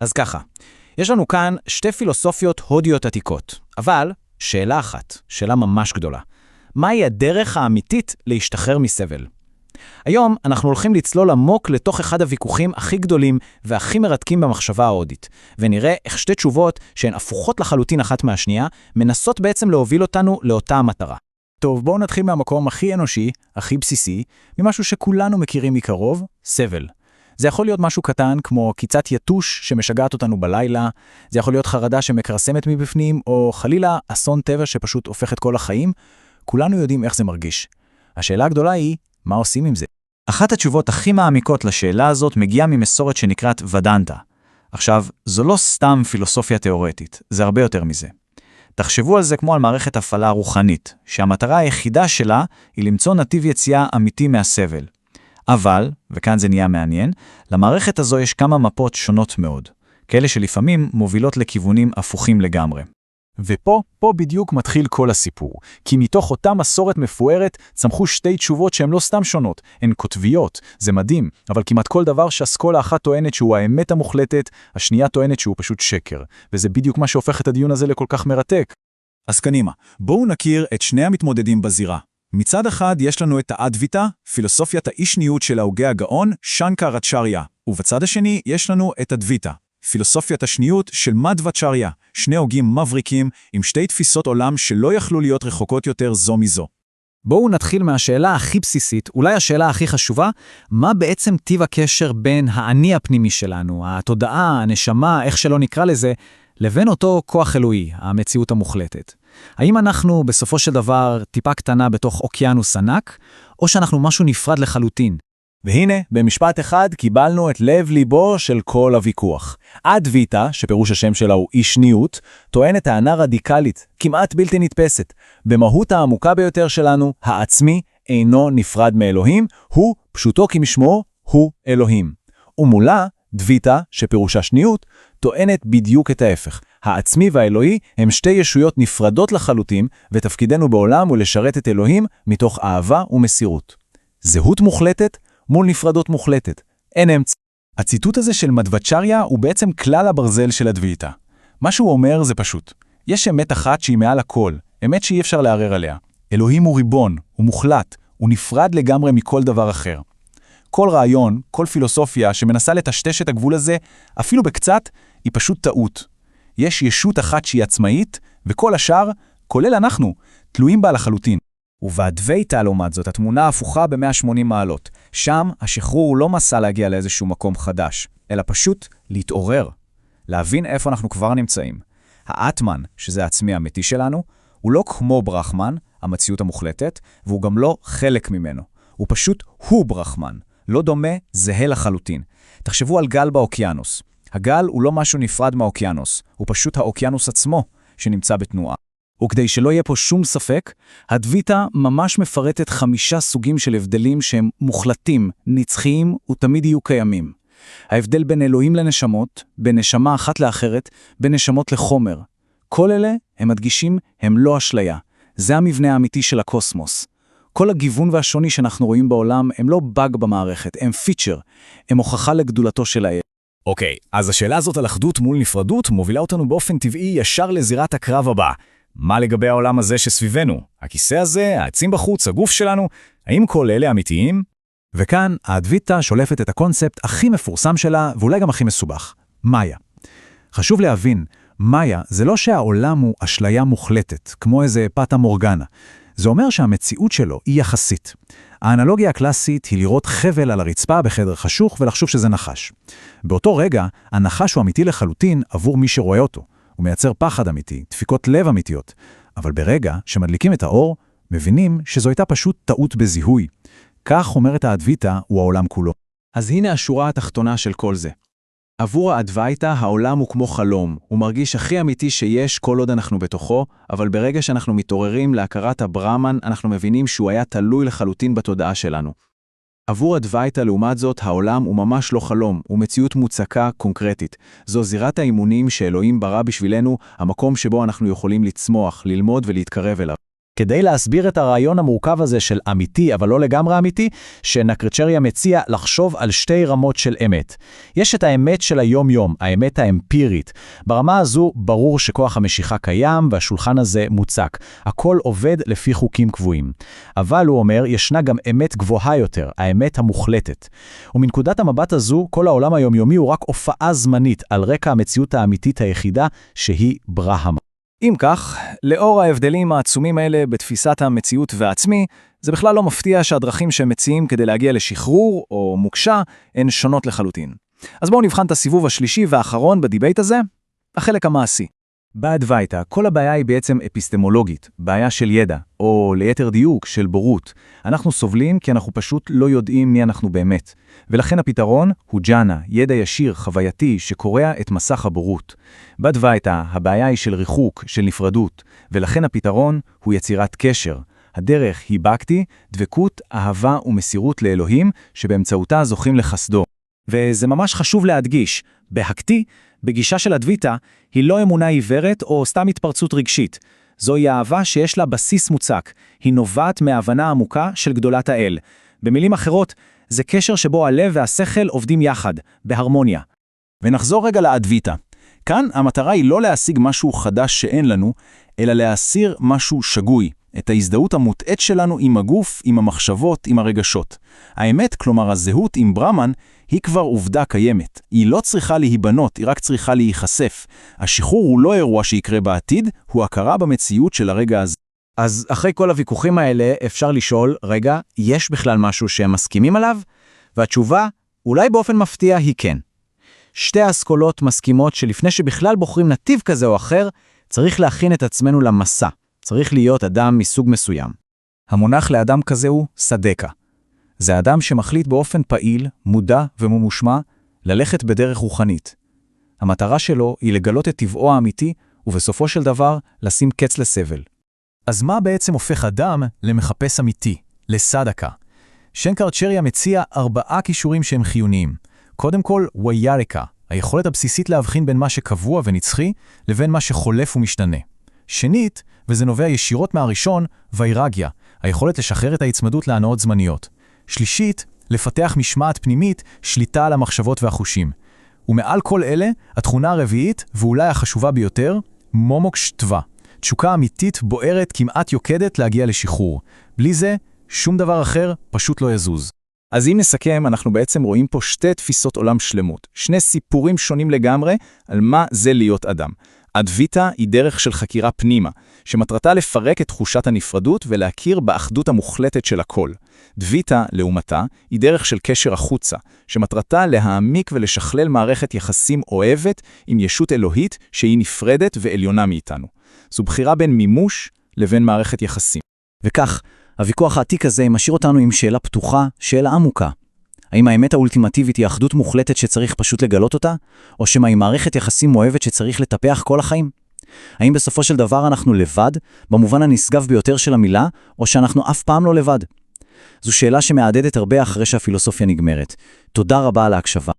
אז ככה, יש לנו כאן שתי פילוסופיות הודיות עתיקות, אבל שאלה אחת, שאלה ממש גדולה. מהי הדרך האמיתית להשתחרר מסבל? היום אנחנו הולכים לצלול עמוק לתוך אחד הוויכוחים הכי גדולים והכי מרתקים במחשבה ההודית, ונראה איך שתי תשובות שהן הפוכות לחלוטין אחת מהשנייה, מנסות בעצם להוביל אותנו לאותה המטרה. טוב, בואו נתחיל מהמקום הכי אנושי, הכי בסיסי, ממשהו שכולנו מכירים מקרוב, סבל. זה יכול להיות משהו קטן כמו קיצת יתוש שמשגעת אותנו בלילה, זה יכול להיות חרדה שמקרסמת מבפנים, או חלילה אסון טבע שפשוט הופך את כל החיים. כולנו יודעים איך זה מרגיש. השאלה הגדולה היא, מה עושים עם זה? אחת התשובות הכי מעמיקות לשאלה הזאת מגיעה ממסורת שנקראת ודנטה. עכשיו, זו לא סתם פילוסופיה תיאורטית, זה הרבה יותר מזה. תחשבו על זה כמו על מערכת הפעלה רוחנית, שהמטרה היחידה שלה היא למצוא נתיב יציאה אמיתי מהסבל. אבל, וכאן זה נהיה מעניין, למערכת הזו יש כמה מפות שונות מאוד, כאלה שלפעמים מובילות לכיוונים הפוכים לגמרי. ופה בדיוק מתחיל כל הסיפור, כי מתוך אותה מסורת מפוארת צמחו שתי תשובות שהן לא סתם שונות, הן כותביות, זה מדהים, אבל כמעט כל דבר שהאסכולה אחת טוענת שהוא האמת המוחלטת, השנייה טוענת שהוא פשוט שקר, וזה בדיוק מה שהופך את הדיון הזה לכל כך מרתק. אז קנימה, בואו נכיר את שני המתמודדים בזירה. מצד אחד יש לנו את האדוויטה, פילוסופיית האישניות של ההוגה הגאון, שנקראצ'ריה, ובצד השני יש לנו את הדוויטה, פילוסופיית השניות של מדוואצ'ריה, שני הוגים מבריקים עם שתי תפיסות עולם שלא יכלו להיות רחוקות יותר זו מזו. בואו נתחיל מהשאלה הכי בסיסית, אולי השאלה הכי חשובה, מה בעצם טיב הקשר בין האני הפנימי שלנו, התודעה, הנשמה, איך שלא נקרא לזה, לבין אותו כוח אלוהי, המציאות המוחלטת? האם אנחנו בסופו של דבר טיפה קטנה בתוך אוקיינוס ענק, או שאנחנו משהו נפרד לחלוטין? והנה, במשפט אחד קיבלנו את לב ליבו של כל הוויכוח. אדוויטה, שפירוש השם שלה הוא אישניות, טוענת טענה רדיקלית, כמעט בלתי נתפסת. במהות העמוקה ביותר שלנו, העצמי אינו נפרד מאלוהים, הוא, פשוטו כמשמו, הוא אלוהים. ומולה, דוויטה, שפירושה שניות, טוענת בדיוק את ההפך. העצמי והאלוהי הם שתי ישויות נפרדות לחלוטין, ותפקידנו בעולם הוא לשרת את אלוהים מתוך אהבה ומסירות. זהות מוחלטת מול נפרדות מוחלטת. אין אמצע. הציטוט הזה של מדוואצ'ריה הוא בעצם כלל הברזל של הדוויטה. מה שהוא אומר זה פשוט. יש אמת אחת שהיא מעל הכל, אמת שאי אפשר לערער עליה. אלוהים הוא ריבון, הוא מוחלט, הוא נפרד לגמרי מכל דבר אחר. כל רעיון, כל פילוסופיה שמנסה לטשטש את הגבול הזה, אפילו בקצת, היא פשוט טעות. יש ישות אחת שהיא עצמאית, וכל השאר, כולל אנחנו, תלויים בה לחלוטין. ובאדוויטה, לעומת זאת, התמונה הפוכה ב-180 מעלות. שם השחרור הוא לא מסע להגיע לאיזשהו מקום חדש, אלא פשוט להתעורר. להבין איפה אנחנו כבר נמצאים. האטמן, שזה העצמי האמיתי שלנו, הוא לא כמו ברחמן, המציאות המוחלטת, והוא גם לא חלק ממנו. הוא פשוט הוא ברחמן. לא דומה, זהה לחלוטין. תחשבו על גל באוקיינוס. הגל הוא לא משהו נפרד מהאוקיינוס, הוא פשוט האוקיינוס עצמו שנמצא בתנועה. וכדי שלא יהיה פה שום ספק, הדוויטה ממש מפרטת 5 סוגים של הבדלים שהם מוחלטים, נצחיים ותמיד יהיו קיימים. ההבדל בין אלוהים לנשמות, בין נשמה אחת לאחרת, בין נשמות לחומר. כל אלה, הם מדגישים, הם לא אשליה. זה המבנה האמיתי של הקוסמוס. כל הגיוון והשוני שאנחנו רואים בעולם הם לא באג במערכת, הם פיצ'ר, הם הוכחה לגדולתו של האל. אוקיי, אז השאלה הזאת על אחדות מול נפרדות מובילה אותנו באופן טבעי ישר לזירת הקרב הבא. מה לגבי העולם הזה שסביבנו? הכיסא הזה, העצים בחוץ, הגוף שלנו, האם כל אלה אמיתיים? וכאן האדוויטה שולפת את הקונספט הכי מפורסם שלה, ואולי גם הכי מסובך, מאיה. חשוב להבין, מאיה זה לא שהעולם הוא אשליה מוחלטת, כמו איזה פטה מורגנה. זה אומר שהמציאות שלו היא יחסית. האנלוגיה הקלאסית היא לראות חבל על הרצפה בחדר חשוך ולחשוב שזה נחש. באותו רגע, הנחש הוא אמיתי לחלוטין עבור מי שרואה אותו. הוא מייצר פחד אמיתי, דפיקות לב אמיתיות. אבל ברגע שמדליקים את האור, מבינים שזו הייתה פשוט טעות בזיהוי. כך אומרת האדוויטה הוא העולם כולו. אז הנה השורה התחתונה של כל זה. עבור האדוויטה העולם הוא כמו חלום. הוא מרגיש הכי אמיתי שיש כל עוד אנחנו בתוכו, אבל ברגע שאנחנו מתעוררים להכרת הברמן, אנחנו מבינים שהוא היה תלוי לחלוטין בתודעה שלנו. עבור הדוויטה לעומת זאת, העולם הוא ממש לא חלום, הוא מציאות מוצקה קונקרטית. זו זירת האימונים שאלוהים ברא בשבילנו, המקום שבו אנחנו יכולים לצמוח, ללמוד ולהתקרב אליו. כדי להסביר את הרעיון המורכב הזה של אמיתי, אבל לא לגמרי אמיתי, שנקרצ'ריה מציע לחשוב על שתי רמות של אמת. יש את האמת של היום-יום, האמת האמפירית. ברמה הזו ברור שכוח המשיכה קיים והשולחן הזה מוצק. הכל עובד לפי חוקים קבועים. אבל הוא אומר, ישנה גם אמת גבוהה יותר, האמת המוחלטת. ומנקודת המבט הזו, כל העולם היומיומי הוא רק הופעה זמנית על רקע המציאות האמיתית היחידה שהיא ברהמה. אם כך, לאור ההבדלים העצומים האלה בתפיסת המציאות והעצמי, זה בכלל לא מפתיע שהדרכים שהם מציעים כדי להגיע לשחרור או מוקשה הן שונות לחלוטין. אז בואו נבחן את הסיבוב השלישי והאחרון בדיבייט הזה, החלק המעשי. באדווייתא, כל הבעיה היא בעצם אפיסטמולוגית, בעיה של ידע, או ליתר דיוק של בורות. אנחנו סובלים כי אנחנו פשוט לא יודעים מי אנחנו באמת. ולכן הפתרון הוא ג'אנה, ידע ישיר, חווייתי, שקורע את מסך הבורות. באדווייתא, הבעיה היא של ריחוק, של נפרדות, ולכן הפתרון הוא יצירת קשר. הדרך היא בקטי, דבקות, אהבה ומסירות לאלוהים, שבאמצעותה זוכים לחסדו. וזה ממש חשוב להדגיש, בהקטי, בגישה של אדוויתא, היא לא אמונה עיוורת או סתם התפרצות רגשית. זוהי אהבה שיש לה בסיס מוצק. היא נובעת מההבנה עמוקה של גדולת האל. במילים אחרות, זה קשר שבו הלב והשכל עובדים יחד, בהרמוניה. ונחזור רגע לאדוויתא. כאן המטרה היא לא להשיג משהו חדש שאין לנו, אלא להסיר משהו שגוי. את ההזדהות המוטעת שלנו עם הגוף, עם המחשבות, עם הרגשות. האמת, כלומר הזהות עם ברמן, היא כבר עובדה קיימת. היא לא צריכה להיבנות, היא רק צריכה להיחשף. השחרור הוא לא אירוע שיקרה בעתיד, הוא הכרה במציאות של הרגע הזה. אז אחרי כל הוויכוחים האלה אפשר לשאול, רגע, יש בכלל משהו שהם מסכימים עליו? והתשובה, אולי באופן מפתיע, היא כן. שתי האסכולות מסכימות שלפני שבכלל בוחרים נתיב כזה או אחר, צריך להכין את עצמנו למסע. צריך להיות אדם מסוג מסוים. המונח לאדם כזה הוא סדקה. זה אדם שמחליט באופן פעיל, מודע וממושמע, ללכת בדרך רוחנית. המטרה שלו היא לגלות את טבעו האמיתי, ובסופו של דבר לשים קץ לסבל. אז מה בעצם הופך אדם למחפש אמיתי, לסדקה? שנקרצ'ריה מציע 4 כישורים שהם חיוניים. קודם כל, ויירקה, היכולת הבסיסית להבחין בין מה שקבוע ונצחי, לבין מה שחולף ומשתנה. שנית, וזה נובע ישירות מהראשון, ויירגיה, היכולת לשחרר את ההצמדות להנאות זמניות. שלישית, לפתח משמעת פנימית, שליטה על המחשבות והחושים. ומעל כל אלה, התכונה הרביעית, ואולי החשובה ביותר, מומוקש תווה. תשוקה אמיתית בוערת כמעט יוקדת להגיע לשחרור. בלי זה, שום דבר אחר פשוט לא יזוז. אז אם נסכם, אנחנו בעצם רואים פה שתי תפיסות עולם שלמות, שני סיפורים שונים לגמרי על מה זה להיות אדם. אדוויתא היא דרך של חקירה פנימה, שמטרתה לפרק את תחושת הנפרדות ולהכיר באחדות המוחלטת של הכל. דוויתא, לעומתה, היא דרך של קשר החוצה, שמטרתה להעמיק ולשכלל מערכת יחסים אוהבת עם ישות אלוהית שהיא נפרדת ועליונה מאיתנו. זו בחירה בין מימוש לבין מערכת יחסים. וכך, הוויכוח העתיק הזה משאיר אותנו עם שאלה פתוחה, שאלה עמוקה. האם האמת האולטימטיבית היא אחדות מוחלטת שצריך פשוט לגלות אותה? או שמה היא מערכת יחסים אוהבת שצריך לטפח כל החיים? האם בסופו של דבר אנחנו לבד, במובן הנשגב ביותר של המילה, או שאנחנו אף פעם לא לבד? זו שאלה שמעדדת הרבה אחרי שהפילוסופיה נגמרת. תודה רבה על ההקשבה.